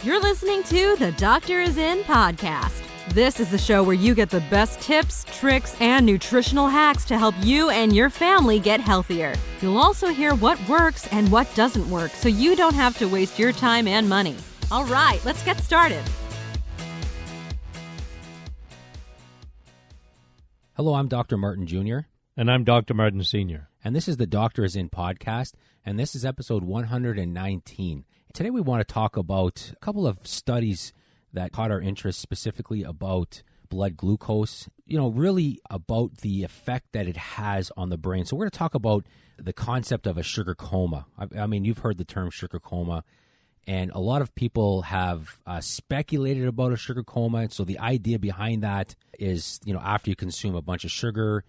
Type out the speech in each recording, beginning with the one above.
You're listening to the Doctor Is In podcast. This is the show where you get the best tips, tricks, and nutritional hacks to help you and your family get healthier. You'll also hear what works and what doesn't work so you don't have to waste your time and money. All right, let's get started. Hello, I'm Dr. Martin Jr. And I'm Dr. Martin Sr. And this is the Doctor Is In podcast, and this is episode 119. Today we want to talk about a couple of studies that caught our interest, specifically about blood glucose, really about the effect that it has on the brain. So we're going to talk about the concept of a sugar coma. I mean, you've heard the term sugar coma, and a lot of people have speculated about a sugar coma. So the idea behind that is, after you consume a bunch of sugar,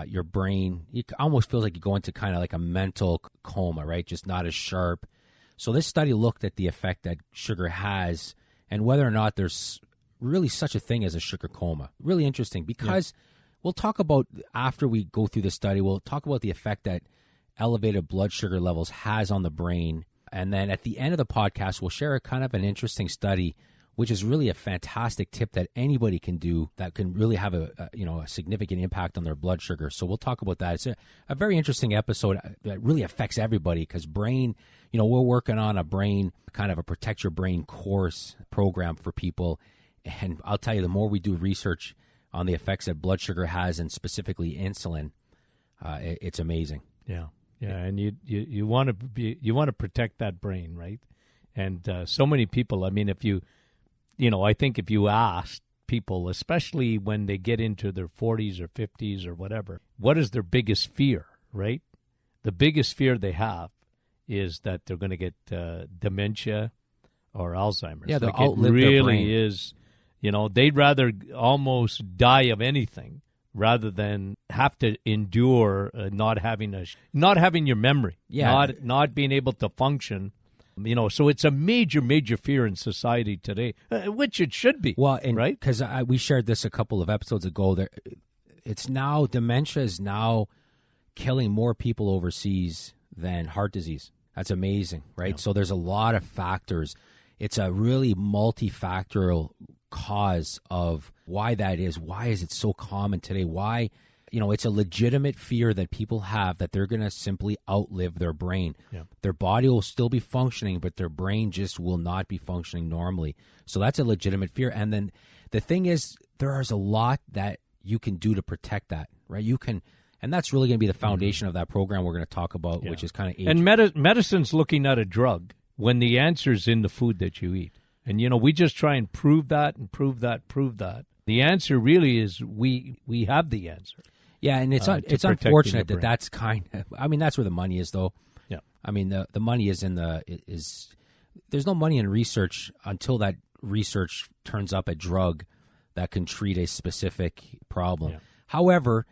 your brain, it almost feels like you go into kind of like a mental coma, right? Just not as sharp. So this study looked at the effect that sugar has and whether or not there's really such a thing as a sugar coma. Really interesting because we'll talk about, after we go through the study, we'll talk about the effect that elevated blood sugar levels has on the brain. And then at the end of the podcast, we'll share a kind of an interesting study, which is really a fantastic tip that anybody can do that can really have a significant impact on their blood sugar. So we'll talk about that. It's a very interesting episode that really affects everybody because brain, we're working on a brain, kind of a Protect Your Brain course program for people. And I'll tell you, the more we do research on the effects that blood sugar has, and specifically insulin, it's amazing. Yeah, and you want to protect that brain, right? And so many people. I mean, I think if you asked people, especially when they get into their 40s or 50s or whatever, what is their biggest fear, right? The biggest fear they have is that they're going to get dementia or Alzheimer's. Yeah, they'll like outlive it really their brain. Is, they'd rather almost die of anything rather than have to endure not having your memory, not being able to function. So it's a major, major fear in society today, which it should be. Well, right? Because we shared this a couple of episodes ago. Dementia is now killing more people overseas than heart disease. That's amazing, right? Yeah. So there's a lot of factors. It's a really multifactorial cause of why that is. Why is it so common today? Why? It's a legitimate fear that people have that they're going to simply outlive their brain. Yeah. Their body will still be functioning, but their brain just will not be functioning normally. So that's a legitimate fear. And then the thing is, there is a lot that you can do to protect that, right? And that's really going to be the foundation of that program we're going to talk about, which is kind of age. And medicine's looking at a drug when the answer's in the food that you eat. And, we just try and prove that and prove that. The answer really is we have the answer. Yeah, and it's unfortunate that that's that's where the money is, though. Yeah. I mean, the money is there's no money in research until that research turns up a drug that can treat a specific problem. Yeah. However,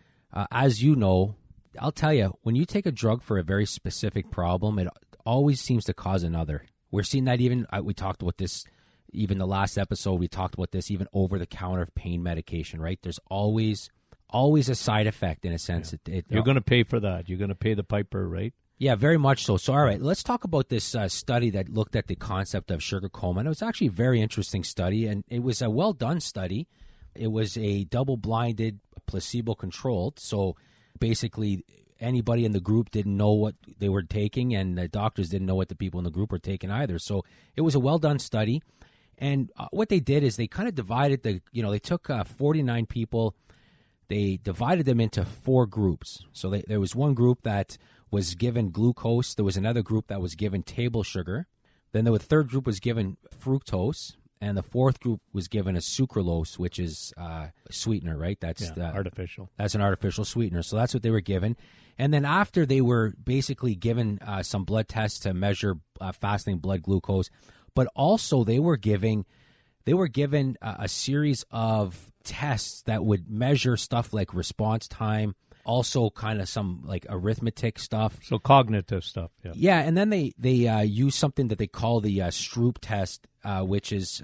as you know, I'll tell you, when you take a drug for a very specific problem, it always seems to cause another. We're seeing that even, we talked about this, even the last episode, we talked about this, even over-the-counter pain medication, right? There's always a side effect in a sense. Yeah. You're going to pay for that. You're going to pay the piper, right? Yeah, very much so. So, all right, let's talk about this study that looked at the concept of sugar coma. And it was actually a very interesting study, and it was a well-done study. It was a double-blinded, placebo-controlled. So basically, anybody in the group didn't know what they were taking, and the doctors didn't know what the people in the group were taking either. So it was a well-done study. And what they did is they kind of divided they took 49 people. They divided them into 4 groups. So there was one group that was given glucose. There was another group that was given table sugar. Then the third group was given fructose. And the fourth group was given a sucralose, which is a sweetener, right? That's artificial. That's an artificial sweetener. So that's what they were given. And then after they were basically given some blood tests to measure fasting blood glucose, but also they were given a series of tests that would measure stuff like response time, also kind of some like arithmetic stuff. So cognitive stuff. Yeah. Yeah, and then they use something that they call the Stroop test, which is,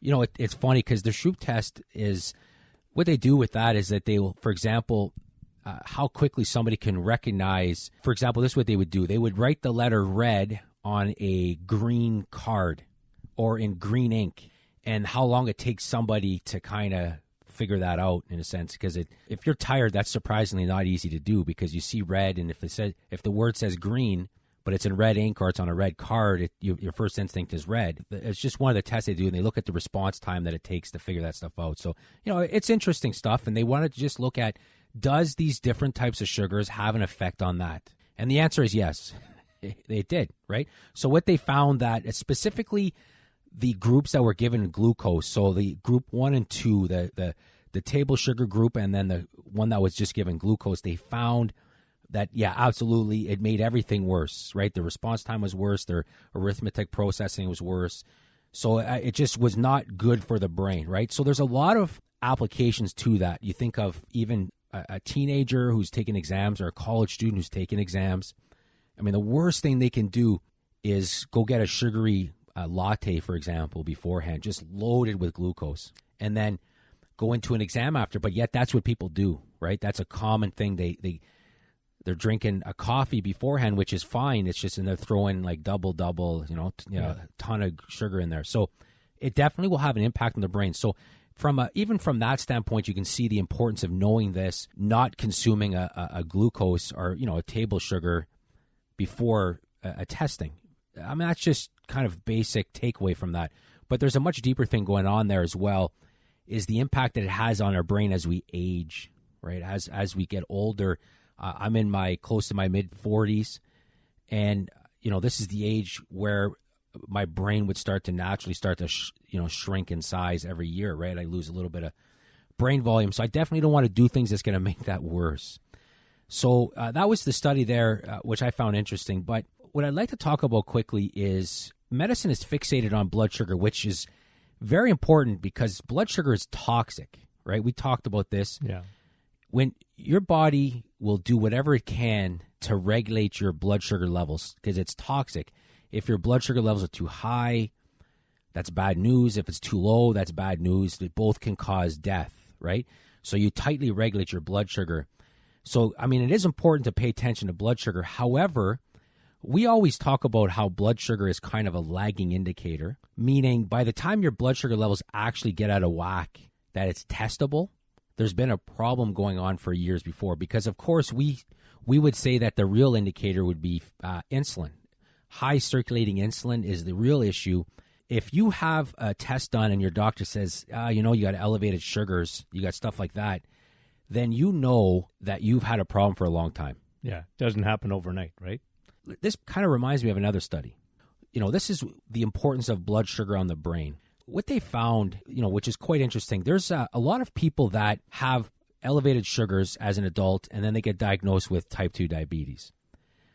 it's funny because the Stroop test is, what they do with that is that they will, for example, how quickly somebody can recognize, for example, this is what they would do. They would write the letter red on a green card or in green ink, and how long it takes somebody to kind of figure that out in a sense. Because if you're tired, that's surprisingly not easy to do, because you see red, and if the word says green, but it's in red ink or it's on a red card, your first instinct is red. It's just one of the tests they do, and they look at the response time that it takes to figure that stuff out. So, it's interesting stuff, and they wanted to just look at, does these different types of sugars have an effect on that? And the answer is yes, they did, right? So what they found that specifically the groups that were given glucose, so the group 1 and 2, the table sugar group, and then the one that was just given glucose, they found that, yeah, absolutely, it made everything worse, right? The response time was worse. Their arithmetic processing was worse. So it just was not good for the brain, right? So there's a lot of applications to that. You think of even a teenager who's taking exams, or a college student who's taking exams. I mean, the worst thing they can do is go get a sugary latte, for example, beforehand, just loaded with glucose, and then go into an exam after. But yet that's what people do, right? That's a common thing. They're drinking a coffee beforehand, which is fine. It's just, and they're throwing like double, a ton of sugar in there. So it definitely will have an impact on the brain. So even from that standpoint, you can see the importance of knowing this, not consuming a glucose or, a table sugar before a testing. I mean, that's just kind of basic takeaway from that. But there's a much deeper thing going on there as well, is the impact that it has on our brain as we age, right? As we get older. I'm close to my mid-40s, and this is the age where my brain would start to naturally shrink in size every year, right? I lose a little bit of brain volume, so I definitely don't want to do things that's going to make that worse. So that was the study there, which I found interesting. But what I'd like to talk about quickly is medicine is fixated on blood sugar, which is very important because blood sugar is toxic, right? We talked about this. Yeah. When your body will do whatever it can to regulate your blood sugar levels because it's toxic. If your blood sugar levels are too high, that's bad news. If it's too low, that's bad news. They both can cause death, right? So you tightly regulate your blood sugar. So, I mean, it is important to pay attention to blood sugar. However, we always talk about how blood sugar is kind of a lagging indicator, meaning by the time your blood sugar levels actually get out of whack, that it's testable. There's been a problem going on for years before because, of course, we would say that the real indicator would be insulin. High circulating insulin is the real issue. If you have a test done and your doctor says, you got elevated sugars, you got stuff like that, then you know that you've had a problem for a long time. Yeah, it doesn't happen overnight, right? This kind of reminds me of another study. This is the importance of blood sugar on the brain. What they found, which is quite interesting, there's a lot of people that have elevated sugars as an adult, and then they get diagnosed with type 2 diabetes.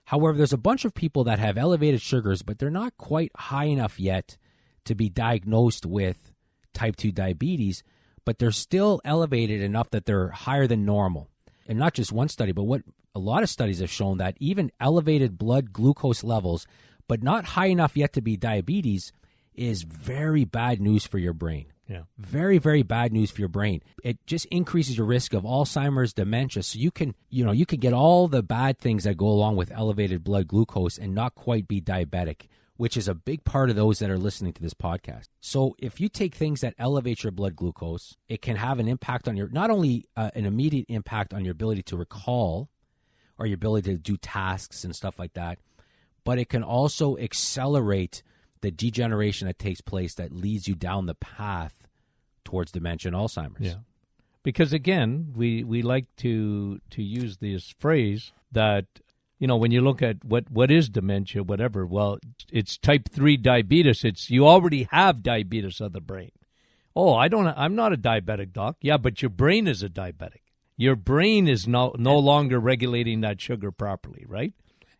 However, there's a bunch of people that have elevated sugars, but they're not quite high enough yet to be diagnosed with type 2 diabetes, but they're still elevated enough that they're higher than normal. And not just one study, but what a lot of studies have shown that even elevated blood glucose levels, but not high enough yet to be diabetes, is very bad news for your brain. Yeah. Very, very bad news for your brain. It just increases your risk of Alzheimer's, dementia. So you can get all the bad things that go along with elevated blood glucose and not quite be diabetic, which is a big part of those that are listening to this podcast. So if you take things that elevate your blood glucose, it can have an impact on not only an immediate impact on your ability to recall or your ability to do tasks and stuff like that, but it can also accelerate the degeneration that takes place that leads you down the path towards dementia and Alzheimer's. Yeah. Because, again, we like to use this phrase that, when you look at what is dementia, whatever, well, it's type 3 diabetes. It's you already have diabetes of the brain. Oh, I'm not a diabetic, doc. Yeah, but your brain is a diabetic. Your brain is no longer regulating that sugar properly, right?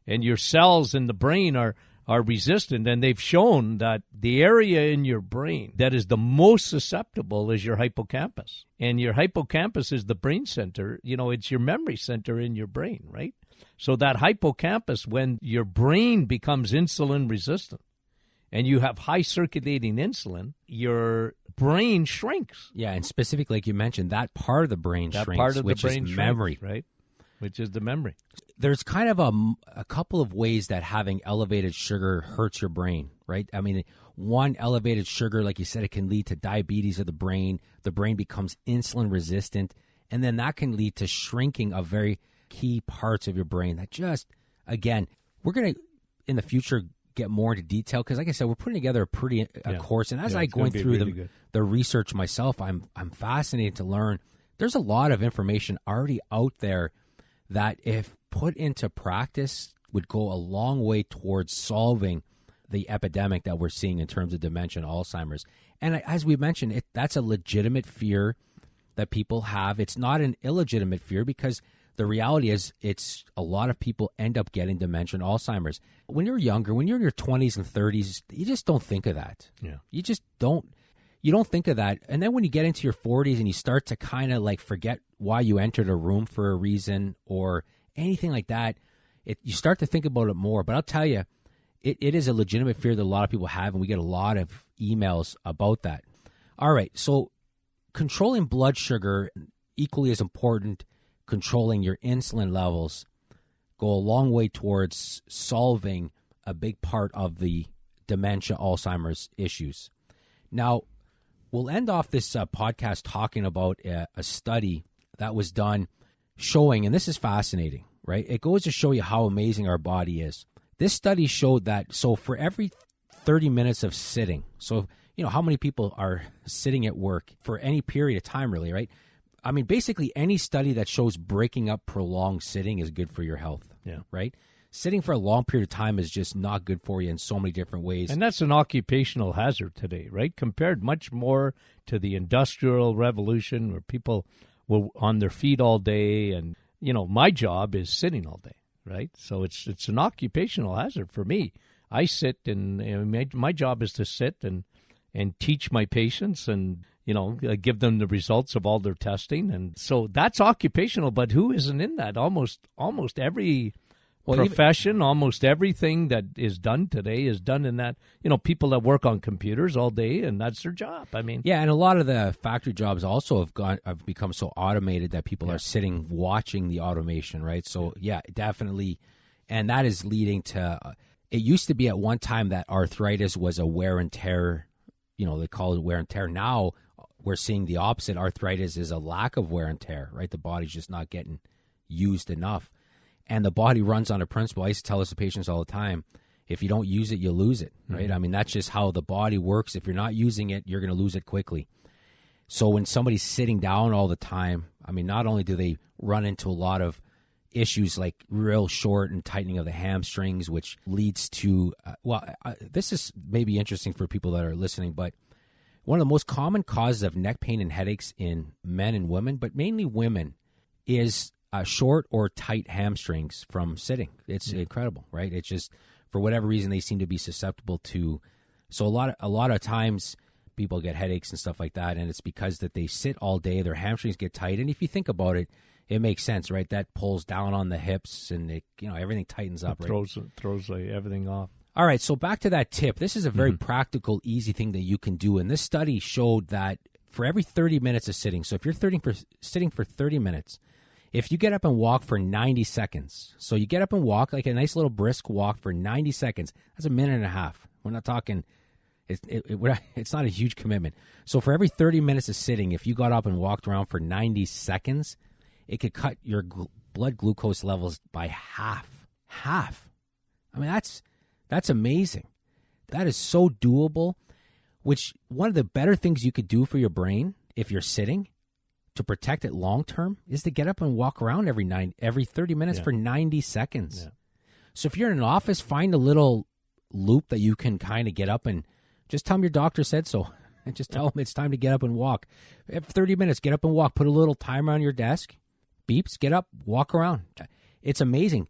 And your cells in the brain are resistant, and they've shown that the area in your brain that is the most susceptible is your hippocampus. And your hippocampus is the brain center. It's your memory center in your brain, right? So that hippocampus, when your brain becomes insulin resistant and you have high circulating insulin, your brain shrinks. Yeah, and specifically, like you mentioned, that part of the brain shrinks, part of which the brain is memory. Shrinks, right? which is the memory. There's kind of a couple of ways that having elevated sugar hurts your brain, right? I mean, one, elevated sugar, like you said, it can lead to diabetes of the brain. The brain becomes insulin resistant, and then that can lead to shrinking of very key parts of your brain that just, again, we're going to, in the future, get more into detail because, like I said, we're putting together a course, and as I going through really the research myself, I'm fascinated to learn. There's a lot of information already out there that, if put into practice, would go a long way towards solving the epidemic that we're seeing in terms of dementia and Alzheimer's. And as we mentioned, that's a legitimate fear that people have. It's not an illegitimate fear because the reality is it's a lot of people end up getting dementia and Alzheimer's. When you're younger, when you're in your 20s and 30s, you just don't think of that. Yeah. You just don't. You don't think of that. And then when you get into your 40s and you start to kind of like forget why you entered a room for a reason or anything like that, you start to think about it more. But I'll tell you, it is a legitimate fear that a lot of people have, and we get a lot of emails about that. All right, so controlling blood sugar, equally as important, controlling your insulin levels, go a long way towards solving a big part of the dementia, Alzheimer's issues. Now, we'll end off this podcast talking about a study that was done showing, and this is fascinating, right? It goes to show you how amazing our body is. This study showed that, so for every 30 minutes of sitting, so, you know, how many people are sitting at work for any period of time, really, right? I mean, basically any study that shows breaking up prolonged sitting is good for your health, right? Sitting for a long period of time is just not good for you in so many different ways. And that's an occupational hazard today, right? Compared much more to the Industrial Revolution where people were on their feet all day. And, you know, my job is sitting all day, right? So it's an occupational hazard for me. I sit and my job is to sit and teach my patients and, you know, give them the results of all their testing. And so that's occupational, but who isn't in that? Almost every profession, almost everything that is done today is done in that, you know, people that work on computers all day, and that's their job. I mean, yeah, and a lot of the factory jobs also have become so automated that people are sitting watching the automation, right? So, yeah, definitely. And that is leading to, it used to be at one time that arthritis was a wear and tear, you know, they call it wear and tear. Now we're seeing the opposite. Arthritis is a lack of wear and tear, right? The body's just not getting used enough. And the body runs on a principle. I used to tell this to patients all the time. If you don't use it, you lose it, right? Mm-hmm. I mean, that's just how the body works. If you're not using it, you're going to lose it quickly. So when somebody's sitting down all the time, I mean, not only do they run into a lot of issues like real short and tightening of the hamstrings, which leads to, this is maybe interesting for people that are listening, but one of the most common causes of neck pain and headaches in men and women, but mainly women, is short or tight hamstrings from sitting. It's incredible, right? It's just, for whatever reason, they seem to be susceptible to. So a lot of times people get headaches and stuff like that, and it's because that they sit all day, their hamstrings get tight. And if you think about it, it makes sense, right? That pulls down on the hips, and it, you know, everything tightens up, right? Throws like everything off. All right, so back to that tip. This is a very practical, easy thing that you can do. And this study showed that for every 30 minutes of sitting, so if you're sitting for 30 minutes, if you get up and walk for 90 seconds, so you get up and walk, like a nice little brisk walk for 90 seconds, that's a minute and a half. We're not talking, it's not a huge commitment. So for every 30 minutes of sitting, if you got up and walked around for 90 seconds, it could cut your blood glucose levels by half. I mean, that's amazing. That is so doable, which one of the better things you could do for your brain if you're sitting to protect it long term is to get up and walk around every 30 minutes for 90 seconds. Yeah. So if you're in an office, find a little loop that you can kind of get up and just tell them your doctor said so. And just tell them it's time to get up and walk. Every 30 minutes, get up and walk. Put a little timer on your desk. Beeps, get up, walk around. It's amazing.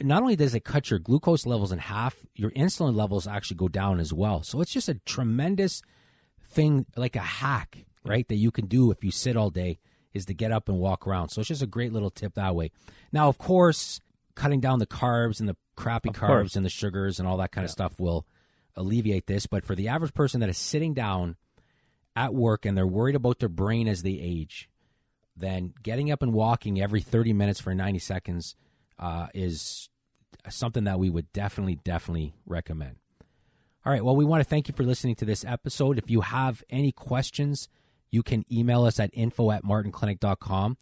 Not only does it cut your glucose levels in half, your insulin levels actually go down as well. So it's just a tremendous thing, like a hack, right, that you can do if you sit all day, is to get up and walk around. So it's just a great little tip that way. Now, of course, cutting down the carbs and the crappy carbs and the sugars and all that kind of stuff will alleviate this. But for the average person that is sitting down at work and they're worried about their brain as they age, then getting up and walking every 30 minutes for 90 seconds is something that we would definitely recommend. All right, well, we want to thank you for listening to this episode. If you have any questions, you can email us at info@martinclinic.com.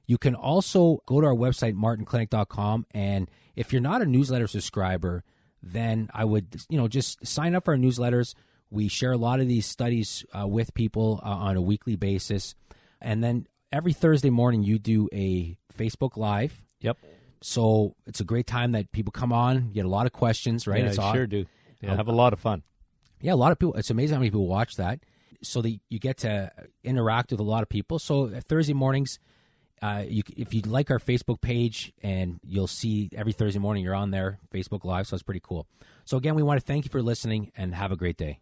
You can also go to our website, martinclinic.com, and if you're not a newsletter subscriber, then I would, just sign up for our newsletters. We share a lot of these studies with people on a weekly basis. And then every Thursday morning, you do a Facebook Live. Yep. So it's a great time that people come on, get a lot of questions, right? Yeah, I sure do. Yeah, have a lot of fun. Yeah, a lot of people. It's amazing how many people watch that. So that you get to interact with a lot of people. So Thursday mornings, if you like our Facebook page, and you'll see every Thursday morning you're on there, Facebook Live. So it's pretty cool. So again, we want to thank you for listening, and have a great day.